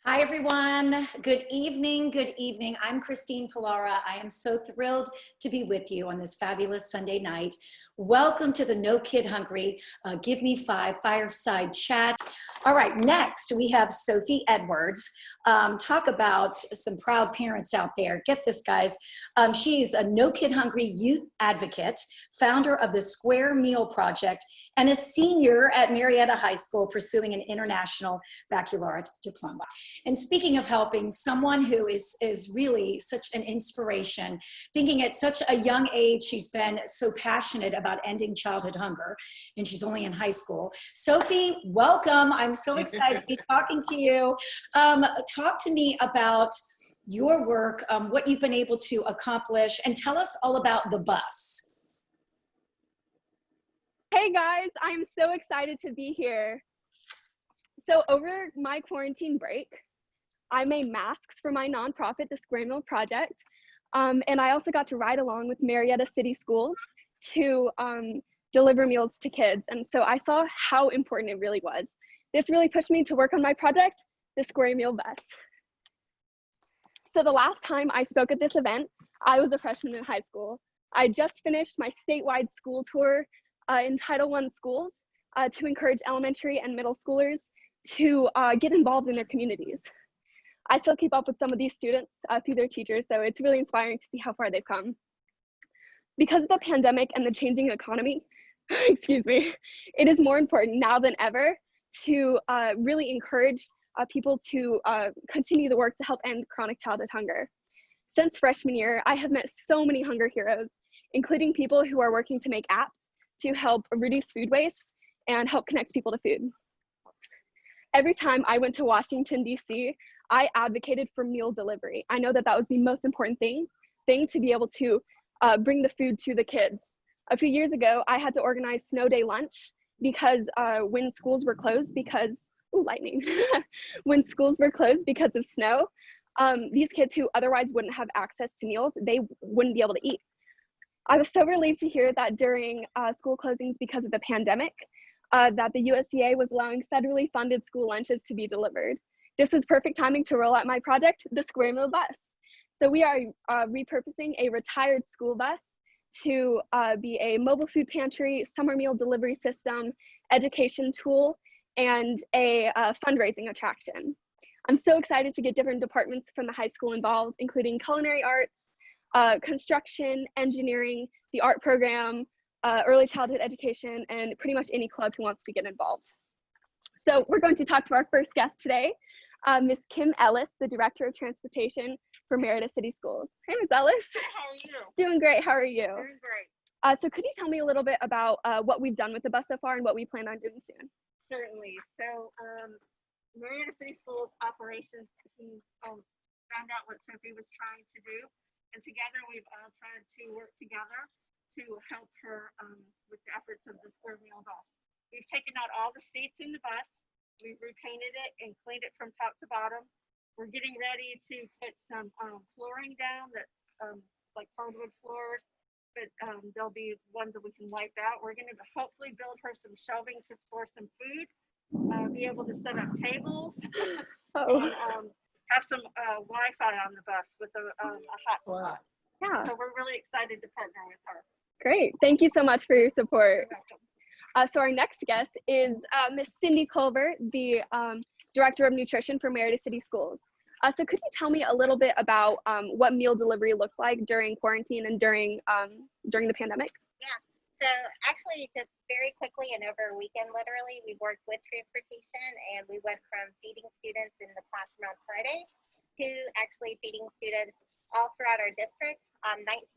Hi, everyone. Good evening. Good evening. I'm Christine Pilara. I am so thrilled to be with you on this fabulous Sunday night. Welcome to the No Kid Hungry Give Me Five Fireside Chat. All right, next we have Sophie Edwards. Talk about some proud parents out there. Get this, guys. She's a No Kid Hungry youth advocate, founder of the Square Meal Project, and a senior at Marietta High School pursuing an international baccalaureate diploma. And speaking of helping, someone who is really such an inspiration, thinking at such a young age, she's been so passionate about ending childhood hunger, and she's only in high school. Sophie, welcome. I'm so excited to be talking to you. Talk to me about your work, what you've been able to accomplish, and tell us all about the bus. Hey guys, I'm so excited to be here. So over my quarantine break, I made masks for my nonprofit, the Square Meal Project. And I also got to ride along with Marietta City Schools to deliver meals to kids. And so I saw how important it really was. This really pushed me to work on my project, the Square Meal Bus. So the last time I spoke at this event, I was a freshman in high school. I just finished my statewide school tour in Title I schools to encourage elementary and middle schoolers to get involved in their communities. I still keep up with some of these students through their teachers, so it's really inspiring to see how far they've come. Because of the pandemic and the changing economy, excuse me, it is more important now than ever to really encourage people to continue the work to help end chronic childhood hunger. Since freshman year, I have met so many hunger heroes, including people who are working to make apps to help reduce food waste and help connect people to food. Every time I went to Washington, D.C., I advocated for meal delivery. I know that that was the most important thing to be able to bring the food to the kids. A few years ago, I had to organize snow day lunch because when schools were closed because, lightning, when schools were closed because of snow, these kids who otherwise wouldn't have access to meals, they wouldn't be able to eat. I was so relieved to hear that during school closings because of the pandemic, that the USDA was allowing federally funded school lunches to be delivered. This was perfect timing to roll out my project, the Square Meal Bus. So we are repurposing a retired school bus to be a mobile food pantry, summer meal delivery system, education tool, and a fundraising attraction. I'm so excited to get different departments from the high school involved, including culinary arts, construction, engineering, the art program, early childhood education, and pretty much any club who wants to get involved. So we're going to talk to our first guest today, Ms. Kim Ellis, the Director of Transportation for Marietta City Schools. Hey, Ms. Ellis. How are you? Doing great. How are you? Doing great. So could you tell me a little bit about what we've done with the bus so far and what we plan on doing soon? Certainly. So Marietta City Schools operations team found out what Sophie was trying to do, and together we've all tried to work together to help her with the efforts of the Square Meal Bus. We've taken out all the seats in the bus. We've repainted it and cleaned it from top to bottom. We're getting ready to put some flooring down that's like hardwood floors, but there'll be ones that we can wipe out. We're going to hopefully build her some shelving to store some food, be able to set up tables, and have some Wi-Fi on the bus with a hotspot. Yeah. So we're really excited to partner with her. Great. Thank you so much for your support. So our next guest is Ms. Cindy Culver, the Director of Nutrition for Marietta City Schools. So could you tell me a little bit about what meal delivery looked like during quarantine and during the pandemic? Yeah, so actually just very quickly and over a weekend, literally, we worked with transportation and we went from feeding students in the classroom on Friday to actually feeding students all throughout our district on 18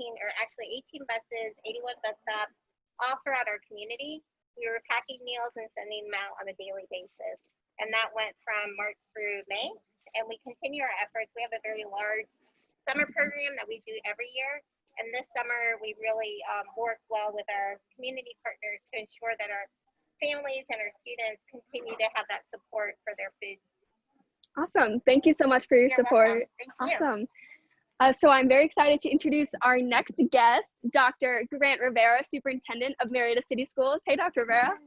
buses, 81 bus stops, all throughout our community. We were packing meals and sending them out on a daily basis. And that went from March through May. And we continue our efforts. We have a very large summer program that we do every year. And this summer, we really work well with our community partners to ensure that our families and our students continue to have that support for their food. Awesome. Thank you so much for your support. Thank you. Awesome. So I'm very excited to introduce our next guest, Dr. Grant Rivera, Superintendent of Marietta City Schools. Hey, Dr. Rivera.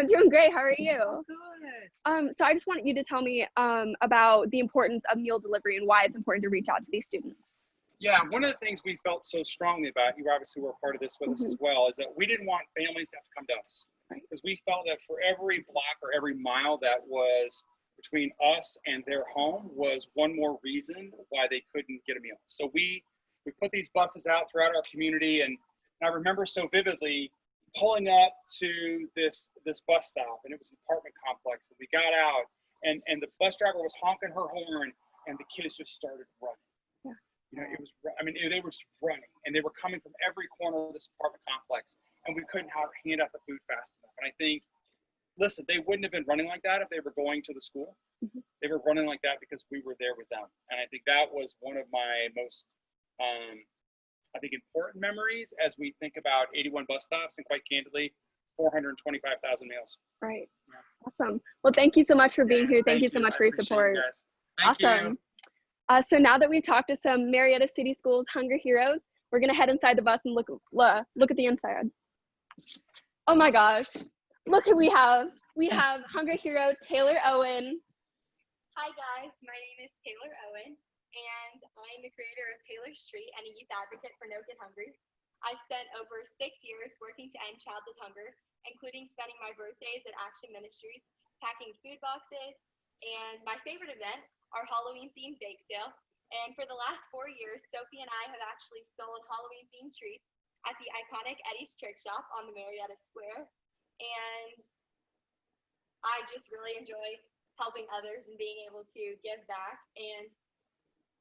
I'm doing great. How are you? Good. So I just wanted you to tell me about the importance of meal delivery and why it's important to reach out to these students. Yeah, one of the things we felt so strongly about, you obviously were a part of this with us as well, is that we didn't want families to have to come to us. Right. Because we felt that for every block or every mile that was between us and their home was one more reason why they couldn't get a meal. So we put these buses out throughout our community, and I remember so vividly pulling up to this bus stop, and it was an apartment complex, and we got out, and the bus driver was honking her horn, and the kids just started running. Yeah. You know, they were just running, and they were coming from every corner of this apartment complex, and we couldn't hand out the food fast enough. And I think, listen, they wouldn't have been running like that if they were going to the school. They were running like that because we were there with them. And I think that was one of my most, I think, important memories as we think about 81 bus stops and, quite candidly, 425,000 meals. Right. Awesome. Well, thank you so much for being here. Thank you so much for your support. Awesome. So now that we've talked to some Marietta City Schools Hunger Heroes, we're gonna head inside the bus and look at the inside. Oh my gosh, look who we have. We have Hunger Hero Taylor Owen. Hi guys, my name is Taylor Owen, and I'm the creator of Taylor Street and a youth advocate for No Kid Hungry. I've spent over 6 years working to end childhood hunger, including spending my birthdays at Action Ministries, packing food boxes, and my favorite event, our Halloween-themed bake sale. And for the last 4 years, Sophie and I have actually sold Halloween-themed treats at the iconic Eddie's Trick Shop on the Marietta Square. And I just really enjoy helping others and being able to give back. And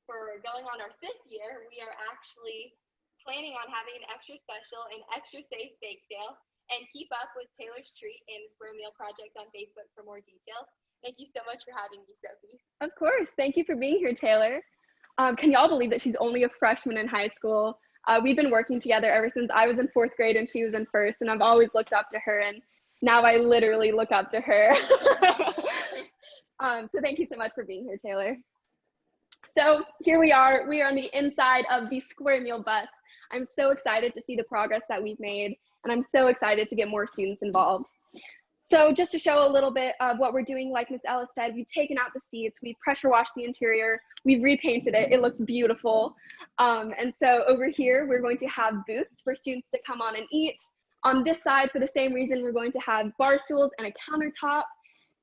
for going on our 5th year, we are actually planning on having an extra special and extra safe bake sale. And keep up with Taylor's Treat and the Square Meal Project on Facebook for more details. Thank you so much for having me, Sophie. Of course. Thank you for being here, Taylor. Can y'all believe that she's only a freshman in high school? We've been working together ever since I was in 4th grade and she was in 1st, and I've always looked up to her, and now I literally look up to her. So thank you so much for being here, Taylor. So here we are on the inside of the Square Meal bus. I'm so excited to see the progress that we've made, and I'm so excited to get more students involved. So just to show a little bit of what we're doing, like Ms. Ellis said, we've taken out the seats, we've pressure washed the interior, we've repainted it, it looks beautiful. And so over here, we're going to have booths for students to come on and eat. On this side, for the same reason, we're going to have bar stools and a countertop.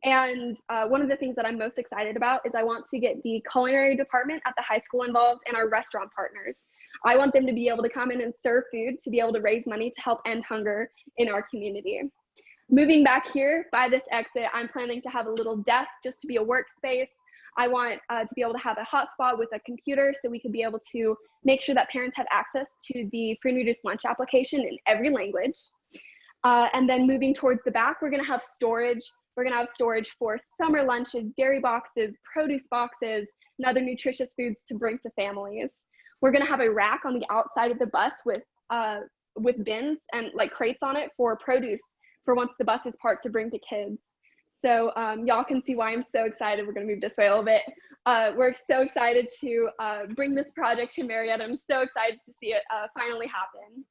And one of the things that I'm most excited about is I want to get the culinary department at the high school involved and our restaurant partners. I want them to be able to come in and serve food to be able to raise money to help end hunger in our community. Moving back here by this exit, I'm planning to have a little desk just to be a workspace. I want to be able to have a hotspot with a computer so we could be able to make sure that parents have access to the free and reduced lunch application in every language. And then moving towards the back, we're gonna have storage. We're gonna have storage for summer lunches, dairy boxes, produce boxes, and other nutritious foods to bring to families. We're gonna have a rack on the outside of the bus with bins and like crates on it for produce for once the bus is parked to bring to kids. So y'all can see why I'm so excited. We're gonna move this way a little bit. We're so excited to bring this project to Marietta. I'm so excited to see it finally happen.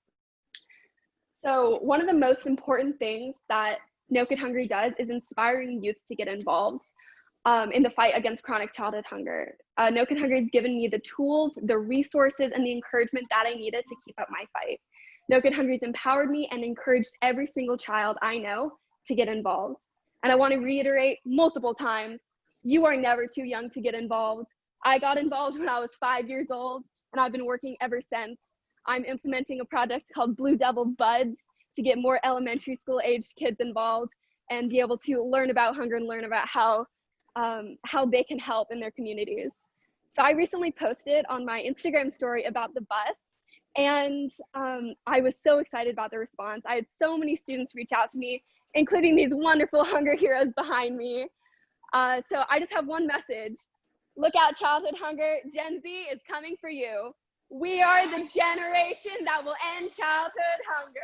So one of the most important things that No Kid Hungry does is inspiring youth to get involved in the fight against chronic childhood hunger. No Kid Hungry has given me the tools, the resources, and the encouragement that I needed to keep up my fight. No Kid Hungry has empowered me and encouraged every single child I know to get involved. And I want to reiterate multiple times, you are never too young to get involved. I got involved when I was 5 years old, and I've been working ever since. I'm implementing a project called Blue Devil Buds to get more elementary school aged kids involved and be able to learn about hunger and learn about how they can help in their communities. So I recently posted on my Instagram story about the bus, and I was so excited about the response. I had so many students reach out to me, including these wonderful hunger heroes behind me. So I just have one message. Look out, childhood hunger. Gen Z is coming for you. We are the generation that will end childhood hunger.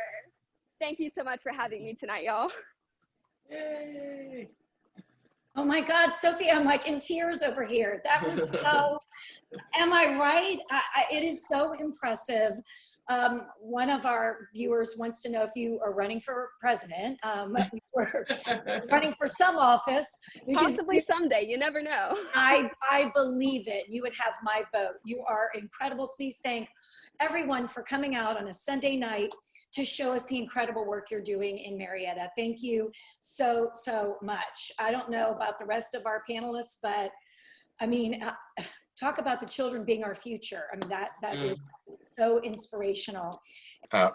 Thank you so much for having me tonight, y'all. Yay! Oh my God, Sophie, I'm like in tears over here. That was so, am I right? It is so impressive. One of our viewers wants to know if you are running for president. We're running for some office. Possibly someday, you never know. I believe it. You would have my vote. You are incredible. Please thank everyone for coming out on a Sunday night to show us the incredible work you're doing in Marietta. Thank you so, so much. I don't know about the rest of our panelists, but I mean, talk about the children being our future. I mean, that is so inspirational.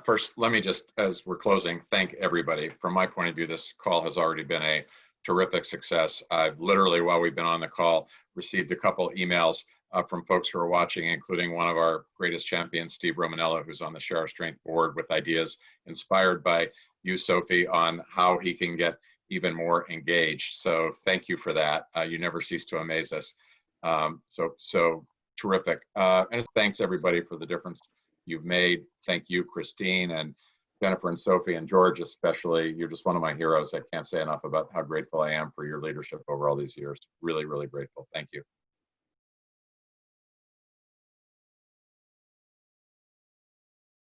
First, let me just, as we're closing, thank everybody. From my point of view, this call has already been a terrific success. I've literally, while we've been on the call, received a couple emails from folks who are watching, including one of our greatest champions, Steve Romanello, who's on the Share Our Strength board, with ideas inspired by you, Sophie, on how he can get even more engaged. So thank you for that. You never cease to amaze us. So terrific. And thanks everybody for the difference you've made. Thank you, Christine and Jennifer and Sophie and George especially. You're just one of my heroes. I can't say enough about how grateful I am for your leadership over all these years. Really, really grateful. Thank you.